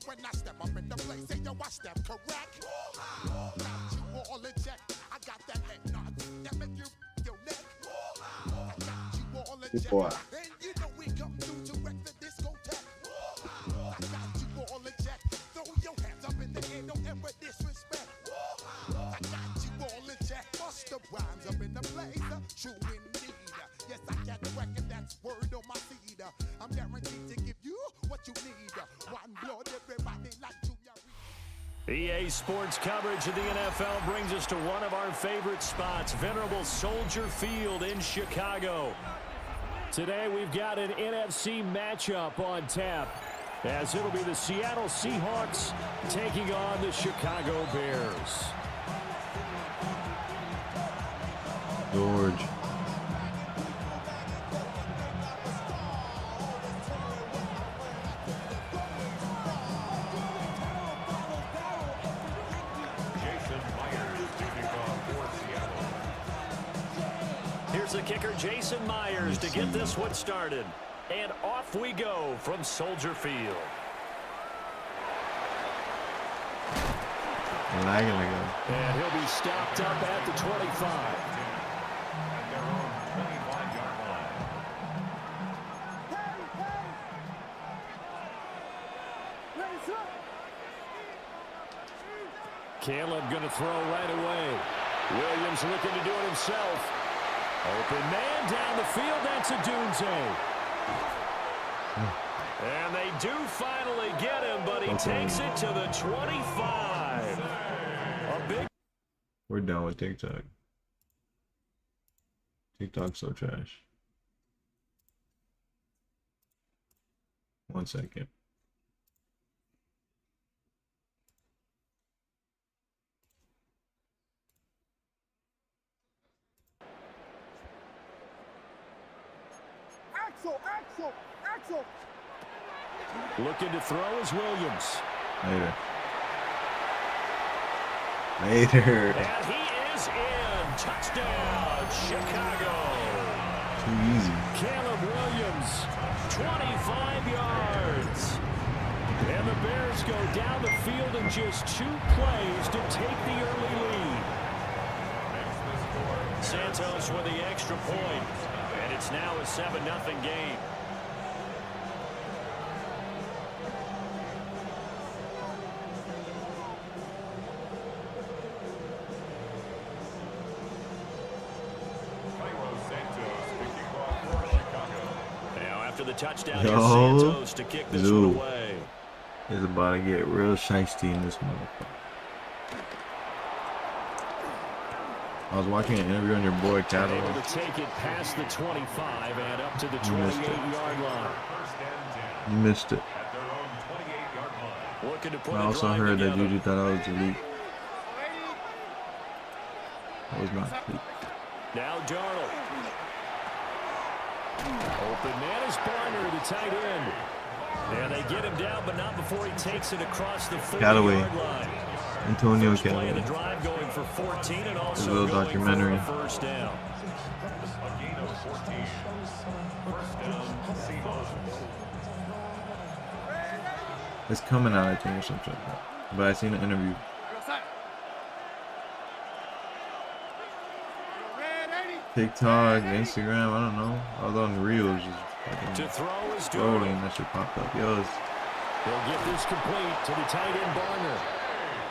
When I step up in the place, say yo, I step correct. Got you all in check. I got that head nod that make you your neck. I got you all in check. And you know we come through to wreck the discotheque. I got you all in check. Throw your hands up in the air, don't ever disrespect. I got you all in check. Bust the rhymes up in the place. True indeed. Yes, I got the record, that's word on my seed. I'm guaranteed to give you what you need. One blood, everybody like to EA Sports coverage of the NFL brings us to one of our favorite spots, venerable Soldier Field in Chicago. Today we've got an NFC matchup on tap, as it'll be the Seattle Seahawks taking on the Chicago Bears. George. Here's the kicker, Jason Myers, to get this one started. And off we go from Soldier Field. And he'll be stopped up at the 25. Caleb going to throw right away. Williams looking to do it himself. Open man down the field. That's a Dunze. And they do finally get him, but he takes it to the 25. A big. We're done with TikTok. TikTok's so trash. 1 second. Axel. Looking to throw is Williams. Later. And he is in. Touchdown, Chicago. Too easy. Caleb Williams, 25 yards. And the Bears go down the field in just 2 plays to take the early lead. Santos with the extra point. And it's now a 7-0 game. The touchdown is Santos to kick this one away. He's about to get real shiesty in this motherfucker. I was watching an interview on your boy Cattle. Able to take it past the 25 and up to the 28-yard line. You missed it. I also heard that Juju thought I was elite. I was not elite. Now Darnold. Open man is Barner, the tight end. And they get him down, but not before he takes it across the 40-yard line. Antonio Callaway. The drive going for 14 and also a little documentary. For a first down. It's coming out, I think, or something like that. But I seen an interview. TikTok, Instagram, I don't know. I was on Reels just scrolling, that shit popped up. He'll get this complete to the tight end Barner.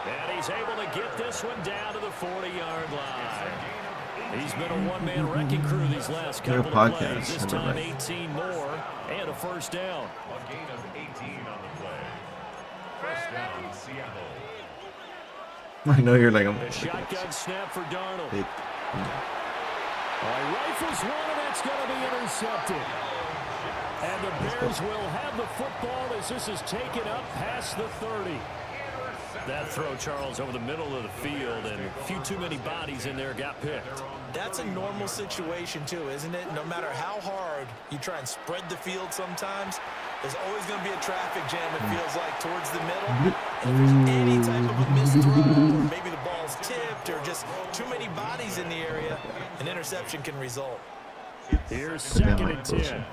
And he's able to get this one down to the 40-yard line. He's been a one-man wrecking crew these last couple of plays. This time 18 more and a first down. A gain of 18 on the play. First down, Seattle. I know you're like, a shotgun snap for Darnold. Rifles one, and that's going to be intercepted. And the Bears will have the football as this is taken up past the 30. That throw, Charles, over the middle of the field, and a few too many bodies in there got picked. That's a normal situation, too, isn't it? No matter how hard you try and spread the field sometimes, there's always going to be a traffic jam, it feels like, towards the middle. And if there's any type of a missed throw, or maybe the ball's tipped, or just too many bodies in the area, an interception can result. Here's 2nd and 10.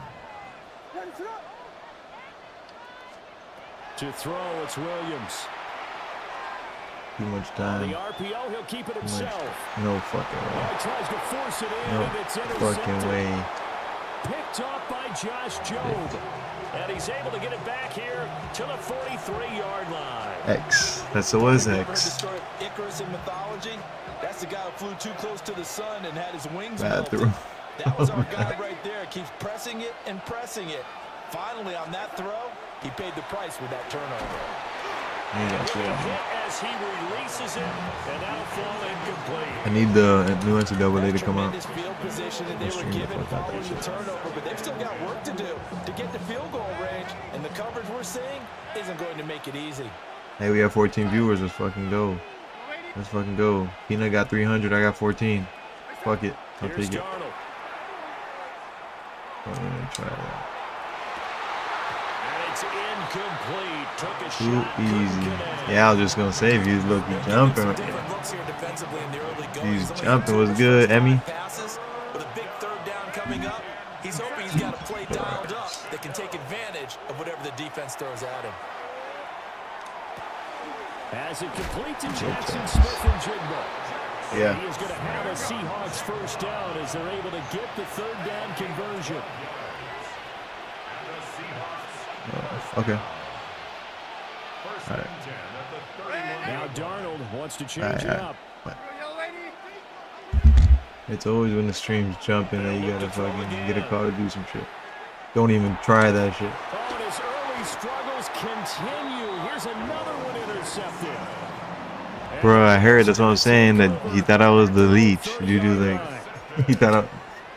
To throw, it's Williams. Too much time. The RPO, he'll keep it himself. No fucking way. He tries to force it in, No and it's intercepted. fucking way. Picked up by Josh Jobe. And he's able to get it back here to the 43-yard line. X. That's what was X. Heard the story of Icarus in mythology? That's the guy who flew too close to the sun and had his wings Bathroom. melted. That was our guy right there. Keeps pressing it and pressing it. Finally, on that throw, he paid the price with that turnover. Yeah, Hit as he releases it, and now fall incomplete. I need the new NCAA to come out. Tremendous field position that they were given following the turnover, but they've still got work to do to get to field goal range, and the coverage we're seeing isn't going to make it easy. Hey, we have 14 viewers. Let's fucking go. Let's fucking go. Peanut got 300. I got 14. Fuck it. I'll Here's take it. Darnold. I'm gonna try that. And it's incomplete. Took a Too shot. couldn't easy. connect. Yeah, I was just gonna say if he's looking jumping. Different looks here defensively in the early going. He's He's only jumping had was two good, Emmy. passes with a big third down coming up. He's hoping he's got a play dialed up that can take advantage of whatever the defense throws at him. As it complete to Jackson Smith and Jigba. Yeah. He is going to have a Seahawks first down as they're able to get the third down conversion. Okay. First All and right. 10 at the 31. Now Darnold wants to change All it right. up. It's always when the stream's jumping that you gotta fucking get a call to do some shit. Don't even try that shit. Oh, and his early struggles continue. Here's another one intercepted. Bro, I heard, that's what I'm saying, that he thought I was the leech. You do like, he thought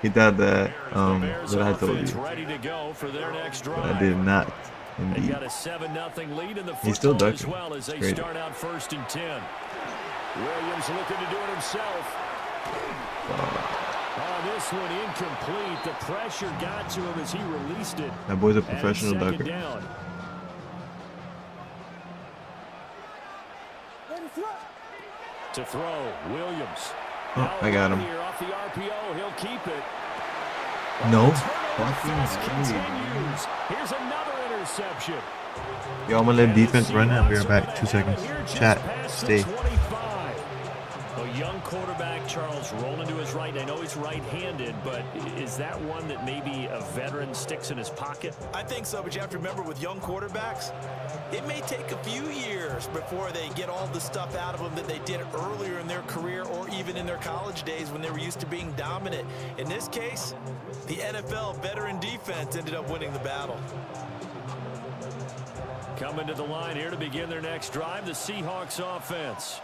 that, that I told you. Ready to go for their next drive. But I did not, They indeed. got a 7-0 lead in the He's still football as ducking. well as they Great. start out 1st and 10. Williams looking to do it himself. Oh, this one incomplete. The pressure got to him as he released it. That boy's a And it's professional second ducker. down. To throw, Williams. Oh, I got him. Here off the RPO, he'll keep it. No. Turnover fast Fucking continues. Here's another interception. Yo, I'm gonna let defense run it. I'll be right back. 2 seconds. Chat. Stay. A young quarterback, Charles, rolling to his right. I know he's right-handed, but is that one that maybe a veteran sticks in his pocket? I think so, but you have to remember with young quarterbacks, it may take a few years before they get all the stuff out of them that they did earlier in their career or even in their college days when they were used to being dominant. In this case, the NFL veteran defense ended up winning the battle. Coming to the line here to begin their next drive, the Seahawks offense.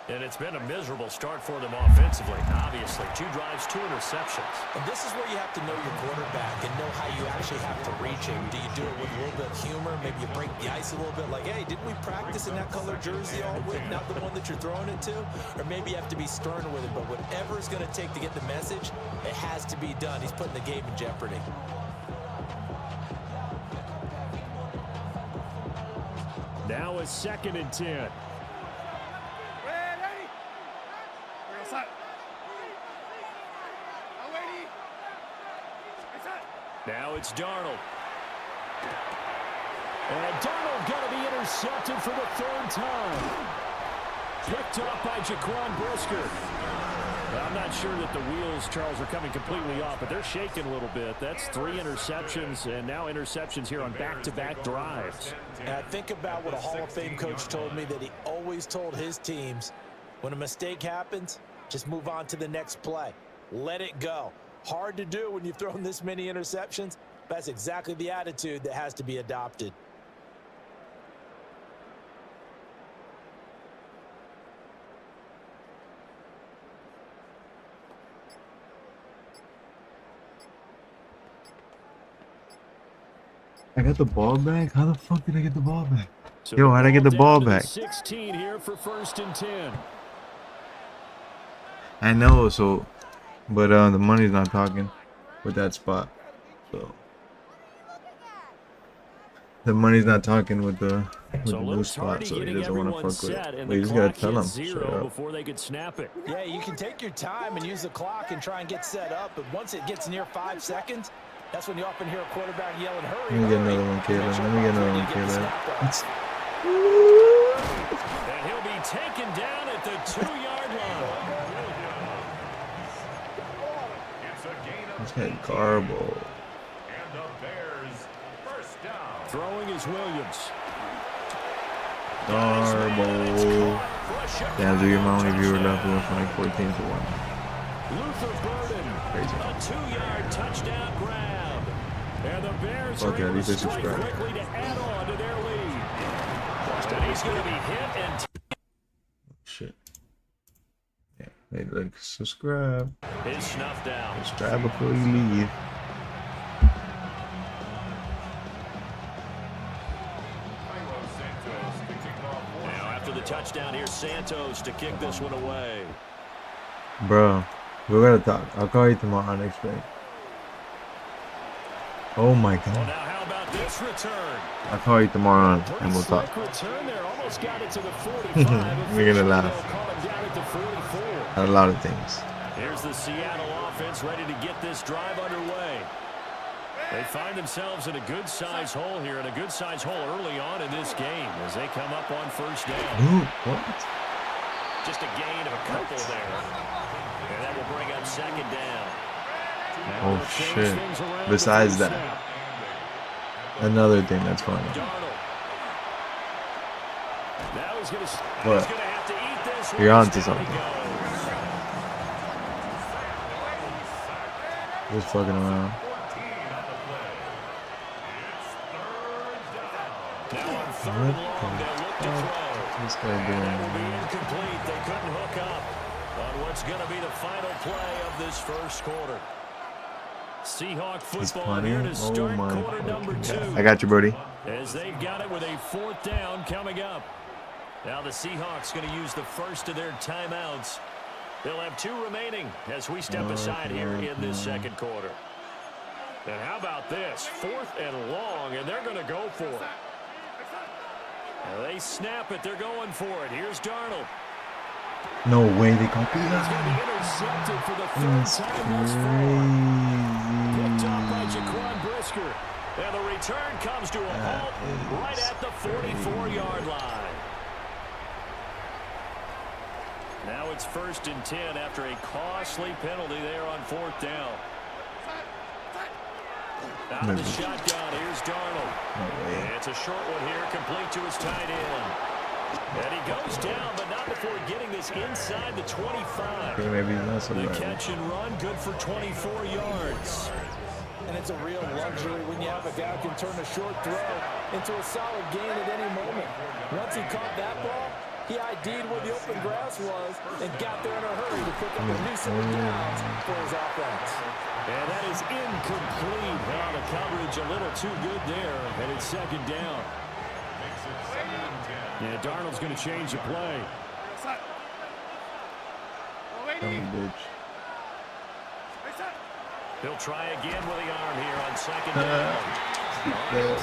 And it's been a miserable start for them offensively, obviously. 2 drives, 2 interceptions. And this is where you have to know your quarterback and know how you actually have to reach him. Do you do it with a little bit of humor? Maybe you break the ice a little bit like, hey, didn't we practice in that color jersey all week, not the one that you're throwing it to? Or maybe you have to be stern with it, but whatever it's going to take to get the message, it has to be done. He's putting the game in jeopardy. Now a 2nd and 10. Now it's Darnold. And Darnold going to be intercepted for the 3rd time. Picked up by Jaquan Brisker. I'm not sure that the wheels, Charles, are coming completely off, but they're shaking a little bit. That's 3 interceptions, and now interceptions here on back-to-back drives. And I think about what a Hall of Fame coach told me that he always told his teams, when a mistake happens, just move on to the next play. Let it go. Hard to do when you've thrown this many interceptions. That's exactly the attitude that has to be adopted. I got the ball back? How the fuck did I get the ball back? So Yo, how'd I get the ball down to back? 16 here for 1st and 10. I know, so, but the money's not talking with that spot. So the money's not talking with the new spot, so he doesn't want to fuck with it. But you just gotta tell him straight up. Before they could snap it. Yeah, you can take your time and use the clock and try and get set up, but once it gets near 5 seconds, that's when you often hear a quarterback yelling, "Hurry!" Let me get another one, Caleb. Let me get another one, Caleb. And he'll be taken down at the 2-yard line. Let's get Garbo. And the Bears first down. Throwing is Williams. Garbo. Damn, do you my only viewer left? We went from like 14 to 1. Luther Burden. Crazy. A 2-yard touchdown grab. And the Bears Okay, are able at least to they strike subscribe. quickly to add on to their lead. And he's going to be hit and Shit. Yeah, hey, look, subscribe. is snuffed out. Subscribe before you leave. Now after the touchdown, here's Santos to kick this one away. Bro, we gotta talk. I'll call you tomorrow and explain. Oh my Well, god. now how about this return? I'll call you tomorrow and we'll talk. Return there, almost got it to the 45. We're gonna laugh. They'll call him down at the 44. A lot of things. Here's the Seattle offense ready to get this drive underway. They find themselves in a good-sized hole here, and a good-sized hole early on in this game as they come up on 1st down. Ooh, what? Just a gain of a couple there. And that will bring up 2nd down. Now Oh they'll change shit. things around Besides with the that, snap. another thing that's going on. Darnold. Now he's going What? to have to eat this. You're one. on to Down he something. goes. Just fucking around. Now on 3rd What and long, they'll look to the throw. fuck is this guy And that will be doing? incomplete. They couldn't hook up on what's going to be the final play of this 1st quarter. Seahawk He's football here punting. to Oh start my quarter number fucking 2. god. I got you, Brody. As they've got it with a 4th down coming up. Now the Seahawks going to use the first of their timeouts. They'll have 2 remaining as we step aside here in this 2nd quarter. And how about this? 4th and long, and they're going to go for it. Now they snap it. They're going for it. Here's Darnold. No way they got He's going to be that. intercepted for the 3rd That's time thus far. Picked up by crazy. Jaquan Brisker. And the return comes to a halt right at the 44-yard line. Now it's 1st and 10 after a costly penalty there on 4th down. Out of the shotgun, here's Darnold. No way. And it's a short one here, complete to his tight end. And he goes down, but not before getting this inside the 25. Okay, maybe that's a The bad. catch and run, good for 24 yards. And it's a real luxury when you have a guy who can turn a short throw into a solid gain at any moment. Once he caught that ball, he ID'd where the open grass was and got there in a hurry to pick up a new set of downs for his offense. And that is incomplete. Well, the coverage a little too good there, and it's 2nd down. Yeah, Darnold's going to change the play. Bitch. He'll try again with the arm here on 2nd down.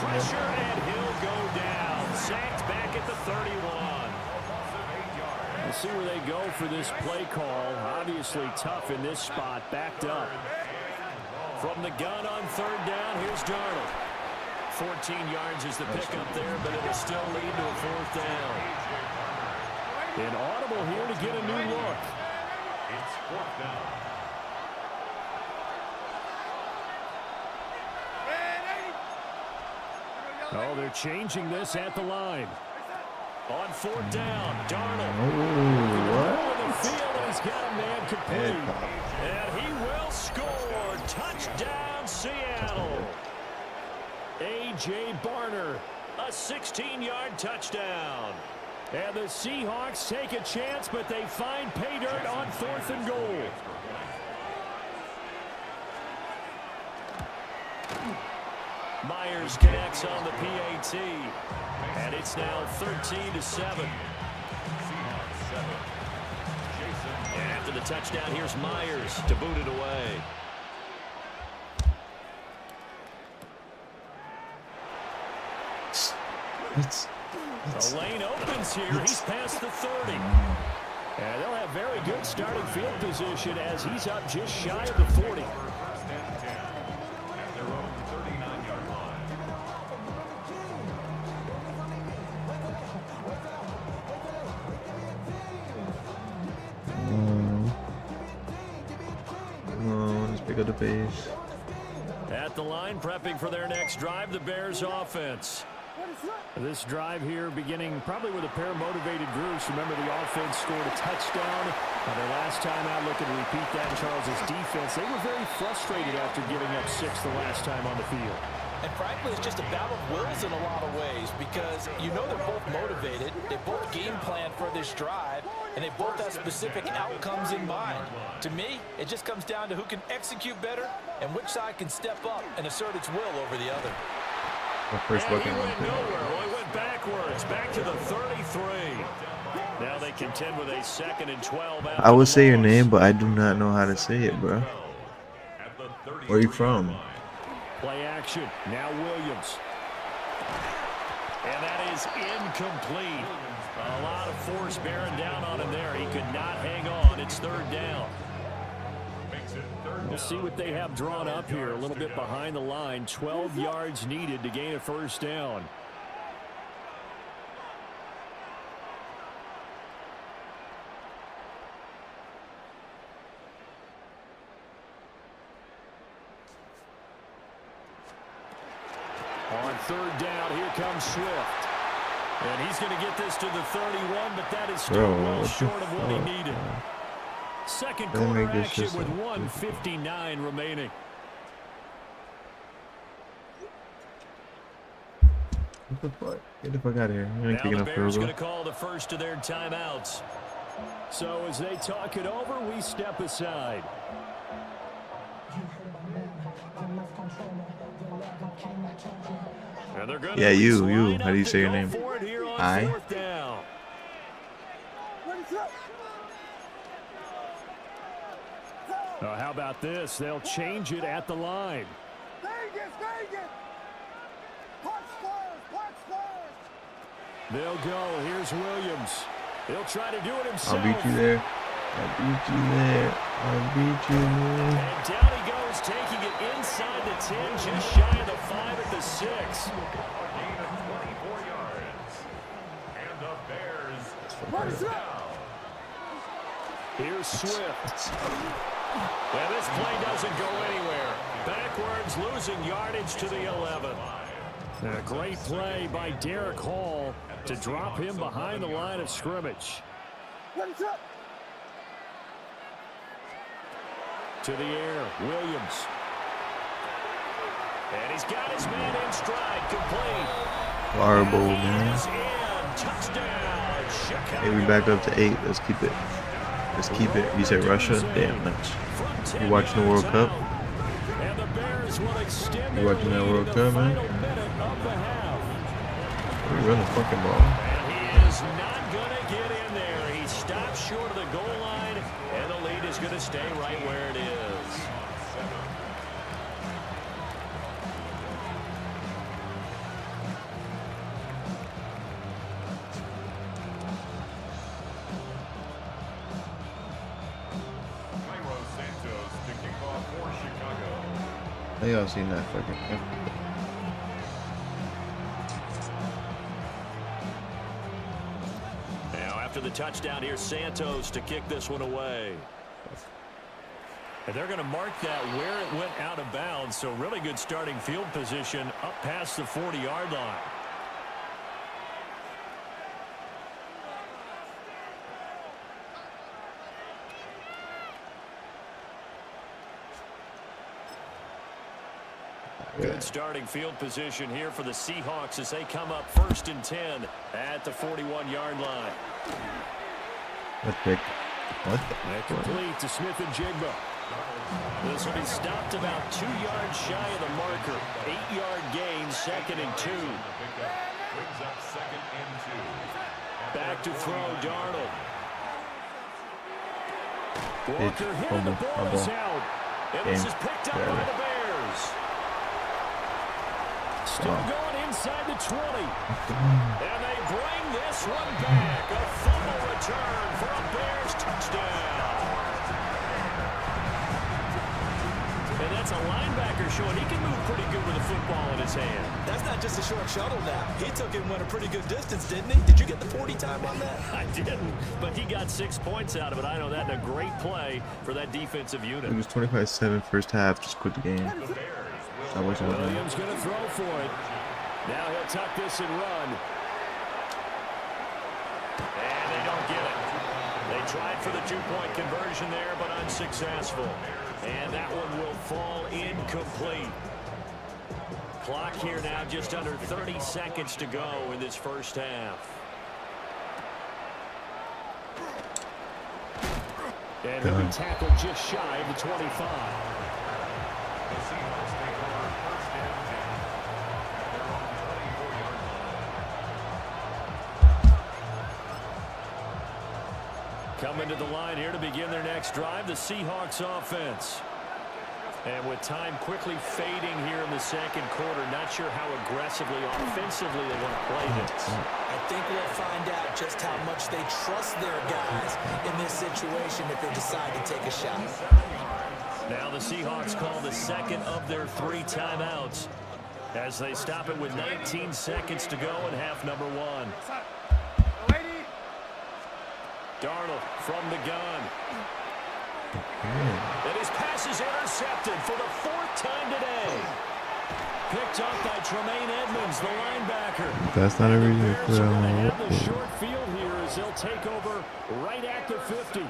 Pressure, and he'll go down. Sacked back at the 31. We'll see where they go for this play call. Obviously tough in this spot, backed up. From the gun on 3rd down, here's Darnold. 14 yards is the pickup there, but it'll still lead to a 4th down. And audible here to get a new look. It's 4th down. Oh, they're changing this at the line. On 4th down, Darnold. Oh, The field, and he's got a man complete. And he will score. Touchdown, Seattle. A.J. Barner, a 16-yard touchdown. And the Seahawks take a chance, but they find pay dirt on 4th and goal. Myers connects on the PAT, and it's now 13-7. And after the touchdown, here's Myers to boot it away. The lane opens here. He's past the 30. And they'll have very good starting field position as he's up just shy of the 40. First and 10 at their own 39-yard line. Come on, let's pick up the pace. At the line, prepping for their next drive, the Bears offense. This drive here beginning probably with a pair of motivated groups. Remember, the offense scored a touchdown. Their last time out, looking to repeat that in Charles' defense. They were very frustrated after giving up 6 the last time on the field. And frankly, it's just a battle of wills in a lot of ways because you know they're both motivated. They both game plan for this drive, and they both have specific outcomes in mind. To me, it just comes down to who can execute better and which side can step up and assert its will over the other. First And he looking went nowhere. Well, he went backwards, back to the 33. Now they contend with a 2nd and 12. I would say your name, but I do not know how to say it, bro. Where are you from? Play action. Now Williams. And that is incomplete. A lot of force bearing down on him there. He could not hang on. It's 3rd down. We'll see what they have drawn up here. A little bit behind the line. 12 yards needed to gain a 1st down. On 3rd down, here comes Swift. And he's going to get this to the 31, but that is still well short of what he needed. Second quarter action with 1:59 remaining. What the fuck? Get the fuck out of here. You ain't Now kicking the up Bears field going to call the first of their timeouts. So as they talk it over, we step aside. And they're gonna Yeah, you. line How do you up say to your go name? for it here on I? 4th down. How about this? They'll change it at the line. They'll go. Here's Williams. He'll try to do it himself. I'll beat you there. I'll beat you there. I'll beat you there. And down he goes, taking it inside the 10, just shy of the 5 at the 6. Gain of 24 yards. And the Bears first down. Here's Swift. Well, this play doesn't go anywhere. Backwards, losing yardage to the 11. A great play by Derek Hall to drop him behind the line of scrimmage. To the air, Williams. And he's got his man in stride, complete. Horrible, man. Touchdown, Chicago. Hey, we back up to 8. Let's keep it. Let's keep it. You said Russia? Damn, nice. You watching the World Cup? And the Bears will extend You watching that World Cup, man? We run the fucking ball. And he is not going to get in there. He stops short of the goal line, and the lead is going to stay right where it is. Santos to kick off for Chicago. How y'all seen that fucking thing? Now after the touchdown, here's Santos to kick this one away. And they're going to mark that where it went out of bounds, so really good starting field position up past the 40-yard line. Good starting field position here for the Seahawks as they come up 1st and 10 at the 41-yard line. What the? What the? Complete to Smith and Jigba. This will be stopped about 2 yards shy of the marker. 8-yard gain, 2nd and 2. Brings up 2nd and 2. Back to throw, Darnold. Walker hitting the ball is out. And this is picked up by the Bears. Still going inside the 20. And they bring this one back. A fumble return for a Bears touchdown. And that's a linebacker showing he can move pretty good with a football in his hand. That's not just a short shuttle now. He took it and went a pretty good distance, didn't he? Did you get the 40 time on that? I didn't, but he got 6 points out of it. I know that, and a great play for that defensive unit. It was 25-7 first half. Just quit the game. Williams going to throw for it. Now he'll tuck this and run. And they don't get it. They tried for the 2-point conversion there, but unsuccessful. And that one will fall incomplete. Clock here now just under 30 seconds to go in this first half. And he'll be tackled just shy of the 25. The Seahawks take over 1st and 10. They're on the 24-yard line. Coming to the line here to begin their next drive, the Seahawks offense. And with time quickly fading here in the 2nd quarter, not sure how aggressively, offensively they want to play this. I think we'll find out just how much they trust their guys in this situation if they decide to take a shot. Now the Seahawks call the 2nd of their 3 timeouts as they stop it with 19 seconds to go in half number 1. Darnold from the gun. And his pass is intercepted for the 4th time today. Picked up by Tremaine Edmonds, the linebacker. That's not a reason to put on on the short field here as they'll take over right at the 50.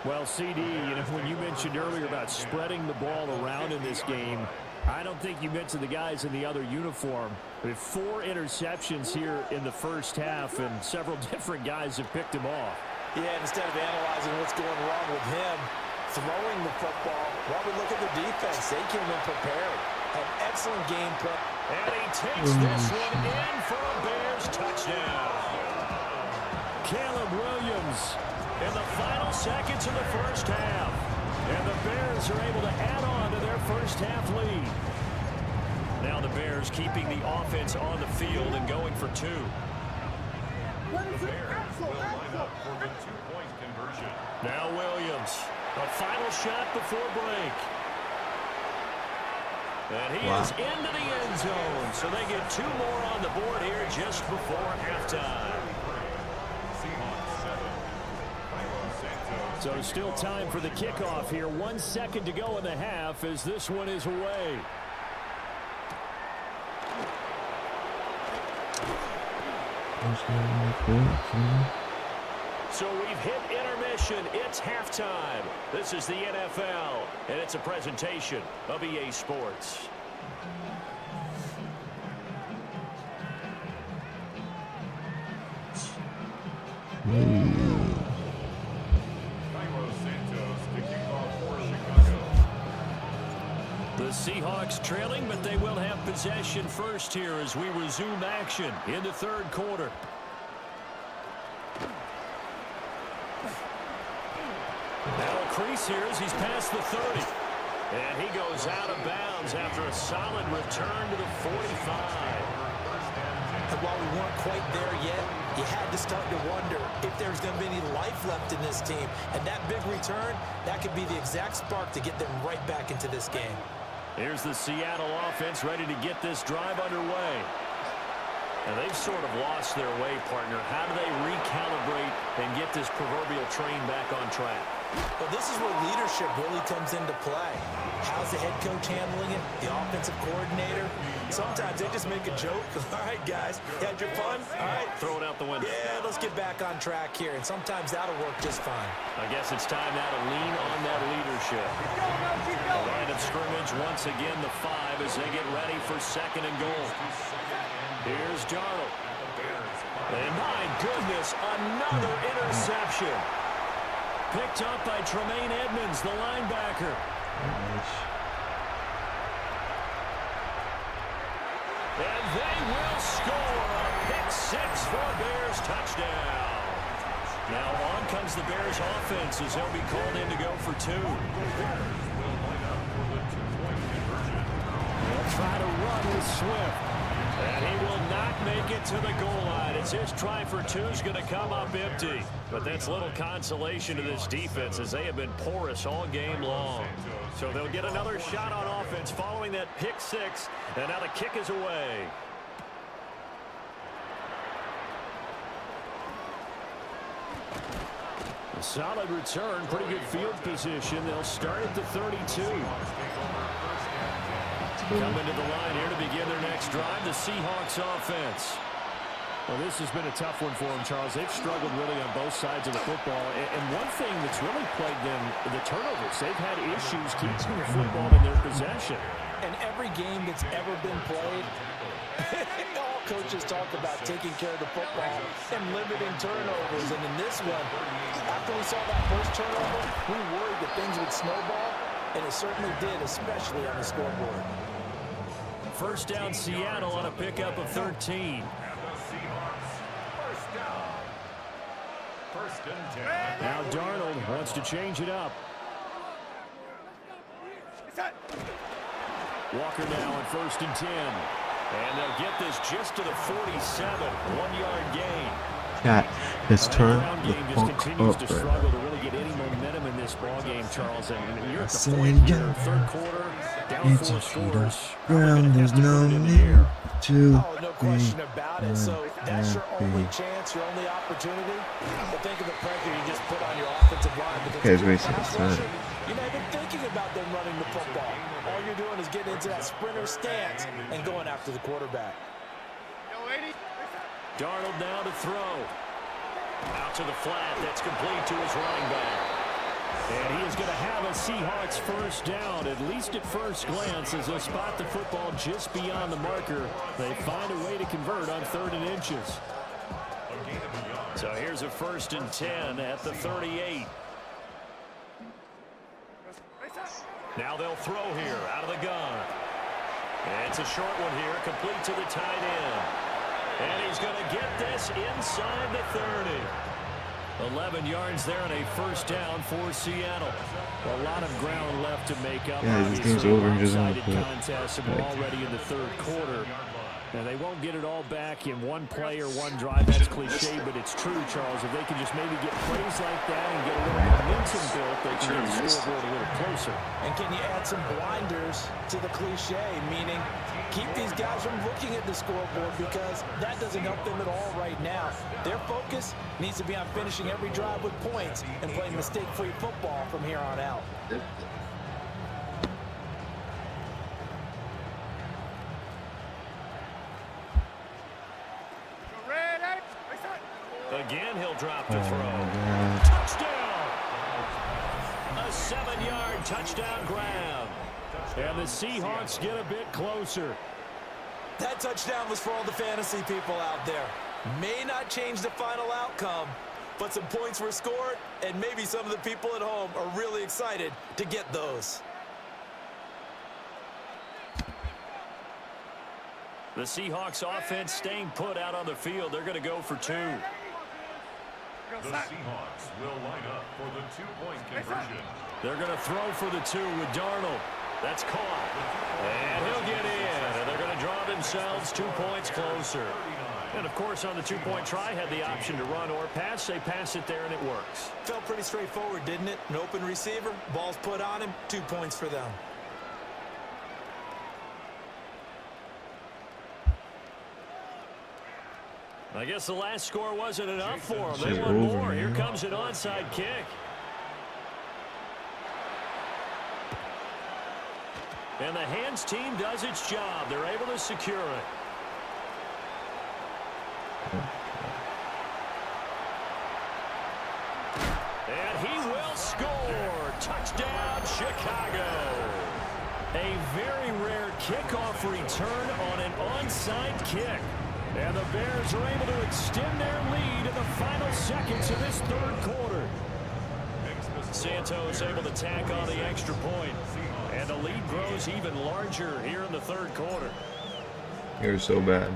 Well, CD, when you mentioned earlier about spreading the ball around in this game, I don't think you mentioned the guys in the other uniform. With 4 interceptions here in the first half, and several different guys have picked him off. Yeah, instead of analyzing what's going wrong with him, throwing the football, while we look at the defense, they came in prepared. An excellent game plan. And he takes this one in for a Bears touchdown. Caleb Williams in the final seconds of the first half. And the Bears are able to add on to their first half lead. Now the Bears keeping the offense on the field and going for 2. The Bears will line up for the 2-point conversion. Now Williams, a final shot before break. And he is into the end zone, so they get 2 more on the board here just before halftime. So still time for the kickoff here. 1 second to go in the half as this one is away. So we've hit intermission. It's halftime. This is the NFL, and it's a presentation of EA Sports. The Seahawks trailing, but they will have possession first here as we resume action in the 3rd quarter. Now a crease here as he's past the 30. And he goes out of bounds after a solid return to the 45. And while we weren't quite there yet, you had to start to wonder if there's going to be any life left in this team. And that big return, that could be the exact spark to get them right back into this game. Here's the Seattle offense ready to get this drive underway. And they've sort of lost their way, partner. How do they recalibrate and get this proverbial train back on track? Well, this is where leadership really comes into play. How's the head coach handling it? The offensive coordinator? Sometimes they just make a joke. All right, guys, you had your fun? All right. Throw it out the window. Yeah, let's get back on track here. And sometimes that'll work just fine. I guess it's time now to lean on that leadership. The line of scrimmage once again the 5 as they get ready for 2nd and goal. Here's Darnold. And my goodness, another interception. Picked up by Tremaine Edmonds, the linebacker. And they will score a pick six for a Bears touchdown. Now on comes the Bears offense as they'll be called in to go for two. They'll try to run with Swift. And he will not make it to the goal line as his try for two is going to come up empty. But that's little consolation to this defense as they have been porous all game long. So they'll get another shot on offense following that pick six. And now the kick is away. A solid return, pretty good field position. They'll start at the 32. Coming to the line here to begin their next drive, the Seahawks offense. Well, this has been a tough one for them, Charles. They've struggled really on both sides of the football. And one thing that's really plagued them, the turnovers. They've had issues keeping the football in their possession. And every game that's ever been played, all coaches talk about taking care of the football and limiting turnovers. And in this one, after we saw that first turnover, we worried that things would snowball, and it certainly did, especially on the scoreboard. First down, Seattle on a pickup of 13. First and 10. Now Darnold wants to change it up. Walker now on first and 10. And they'll get this just to the 47. 1 yard gain. Cat, let's turn the Game just funk continues up, to bro. struggle to really get any momentum in this ball game, Charles. And you're at the fourth year, third quarter, down It's four a scores. ground, there's no need to Oh, no question about it. So that's your only chance, your only opportunity. But think of the pressure you just put on your offensive line. Okay, it's wasting his time. You're not even thinking about them running the football. All you're doing is getting into that sprinter stance and going after the quarterback. Darnold now to throw. Out to the flat. That's complete to his running back. And he is going to have a Seahawks first down, at least at first glance, as they'll spot the football just beyond the marker. They find a way to convert on 3rd and inches. So here's a 1st and 10 at the 38. Now they'll throw here out of the gun. And it's a short one here, complete to the tight end. And he's going to get this inside the 30. 11 yards there and a first down for Seattle. A lot of ground left to make up. Yeah, this game's over and just on the Lopsided contest, and we're already in the 3rd quarter. And they won't get it all back in one play or one drive. That's cliche, but it's true, Charles. If they can just maybe get plays like that and get a little momentum built, they can get the scoreboard a little closer. And can you add some blinders to the cliche, meaning keep these guys from looking at the scoreboard, because that doesn't help them at all right now. Their focus needs to be on finishing every drive with points and playing mistake-free football from here on out. Again, he'll drop the throw. God. Touchdown! A 7-yard touchdown grab. And the Seahawks get a bit closer. That touchdown was for all the fantasy people out there. May not change the final outcome, but some points were scored, and maybe some of the people at home are really excited to get those. The Seahawks offense staying put out on the field. They're going to go for 2. The Seahawks will line up for the 2-point conversion. They're going to throw for the 2 with Darnold. That's caught. And he'll get in. And they're going to draw themselves 2 points closer. And, of course, on the 2-point try, had the option to run or pass. They pass it there, and it works. Felt pretty straightforward, didn't it? An open receiver, ball's put on him, 2 points for them. I guess the last score wasn't enough for them. They want more. Here comes an onside kick. And the hands team does its job. They're able to secure it. And he will score. Touchdown, Chicago. A very rare kickoff return on an onside kick. And the Bears are able to extend their lead in the final seconds of this 3rd quarter. Santos able to tack on the extra point. And the lead grows even larger here in the third quarter. You're so bad.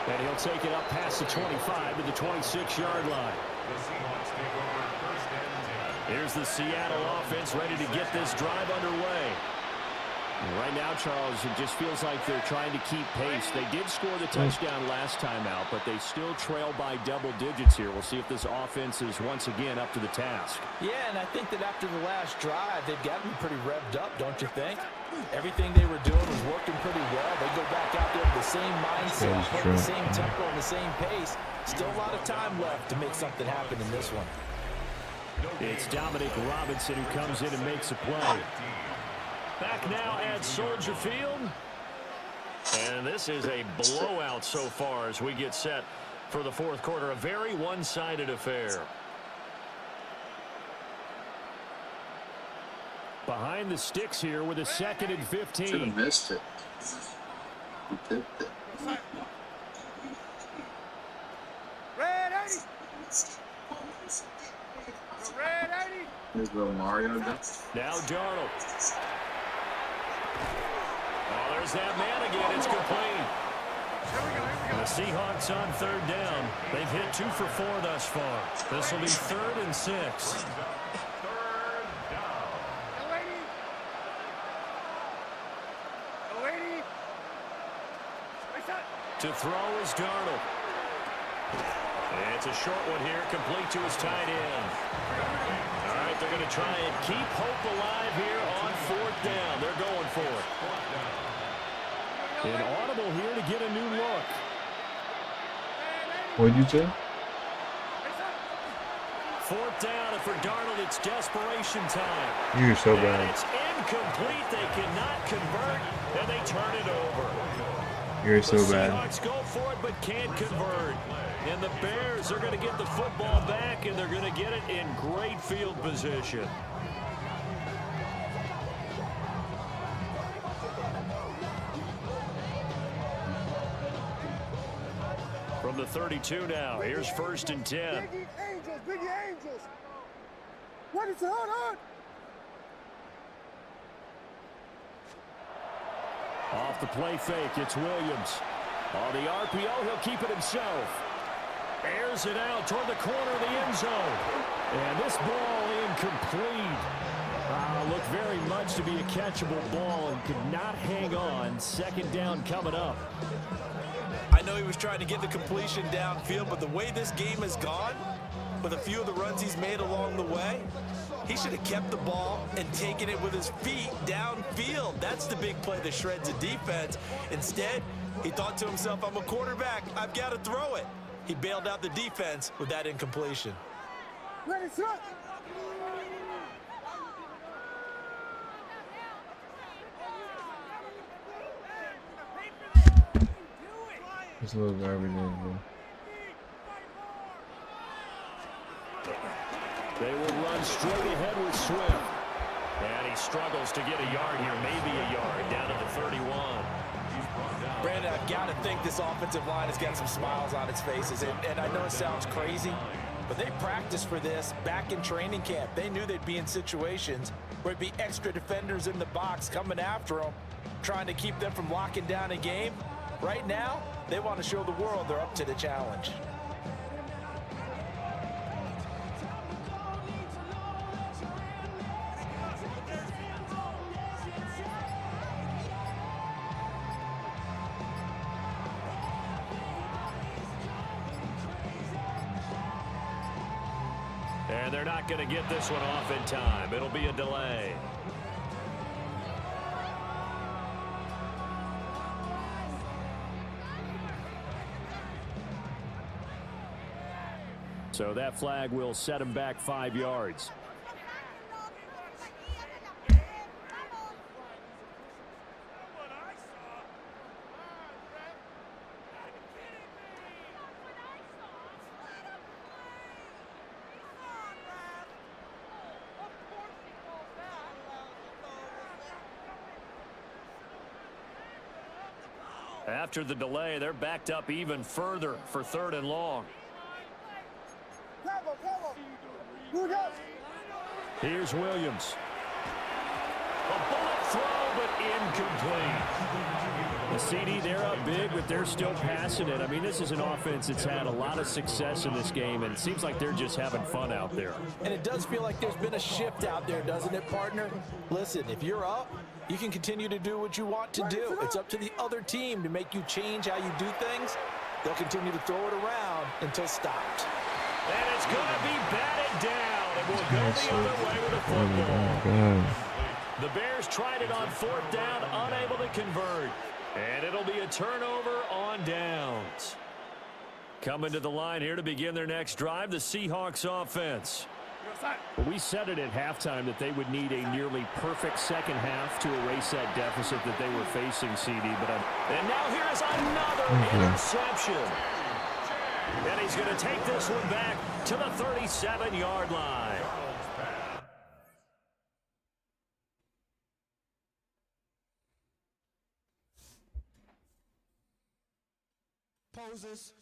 And he'll take it up past the 25 to the 26-yard line. The Seahawks take over first and 10. Here's the Seattle offense ready to get this drive underway. Right now, Charles, it just feels like they're trying to keep pace. They did score the touchdown last time out, but they still trail by double digits here. We'll see if this offense is once again up to the task. Yeah, and I think that after the last drive, they've got to be pretty revved up, don't you think? Everything they were doing was working pretty well. They go back out there with the same mindset, playing the same tempo and the same pace. Still a lot of time left to make something happen in this one. It's Dominic Robinson who comes in and makes a play. Back now at Soldier Field. And this is a blowout so far as we get set for the fourth quarter. A very one-sided affair. Behind the sticks here with a 2nd and 15. Should have missed it. He tipped it. Red 80. Red 80. Here's little Mario guy. Now Darnold. Oh, there's that man again. It's complete. The Seahawks on 3rd down. They've hit 2 for 4 thus far. This will be 3rd and 6. To throw is Darnold. It's a short one here, complete to his tight end. All right, they're going to try and keep hope alive here on 4th down. They're going for it. An audible here to get a new look. What'd you say? 4th down, and for Darnold, it's desperation time. You're so And bad. it's incomplete. They cannot convert, and they turn it over. You're so The bad. Seahawks go for it, but can't convert. And the Bears are going to get the football back, and they're going to get it in great field position. From the 32 now, here's 1st and 10. Biggie Angels, Biggie Angels. What is it? Hold on. Off the play fake, it's Williams. On the RPO, he'll keep it himself. Airs it out toward the corner of the end zone. And this ball incomplete. Looked very much to be a catchable ball and could not hang on. 2nd down coming up. I know he was trying to get the completion downfield, but the way this game has gone, with a few of the runs he's made along the way, he should have kept the ball and taken it with his feet downfield. That's the big play that shreds a defense. Instead, he thought to himself, I'm a quarterback, I've got to throw it. He bailed out the defense with that incompletion. Ready, set. It's a little garbage in, bro. They will run straight ahead with Swift. And he struggles to get a yard here, maybe a yard, down to the 31. Brandon, I've got to think this offensive line has got some smiles on its faces. And I know it sounds crazy, but they practiced for this back in training camp. They knew they'd be in situations where it'd be extra defenders in the box coming after them, trying to keep them from locking down a game. Right now, they want to show the world they're up to the challenge. And they're not going to get this one off in time. It'll be a delay. So that flag will set him back 5 yards. After the delay, they're backed up even further for 3rd and long. Here's Williams. A bullet throw, but incomplete. The CD, they're up big, but they're still passing it. I mean, this is an offense that's had a lot of success in this game, and it seems like they're just having fun out there. And it does feel like there's been a shift out there, doesn't it, partner? Listen, if you're up, you can continue to do what you want to do. It's up to the other team to make you change how you do things. They'll continue to throw it around until stopped. And it's going to be batted down, and we'll go the other way with a football. The Bears tried it on 4th down, unable to convert. And it'll be a turnover on downs. Coming to the line here to begin their next drive, the Seahawks offense. We said it at halftime that they would need a nearly perfect second half to erase that deficit that they were facing, CD. And now here is another interception. And he's going to take this one back to the 37-yard line. Poses.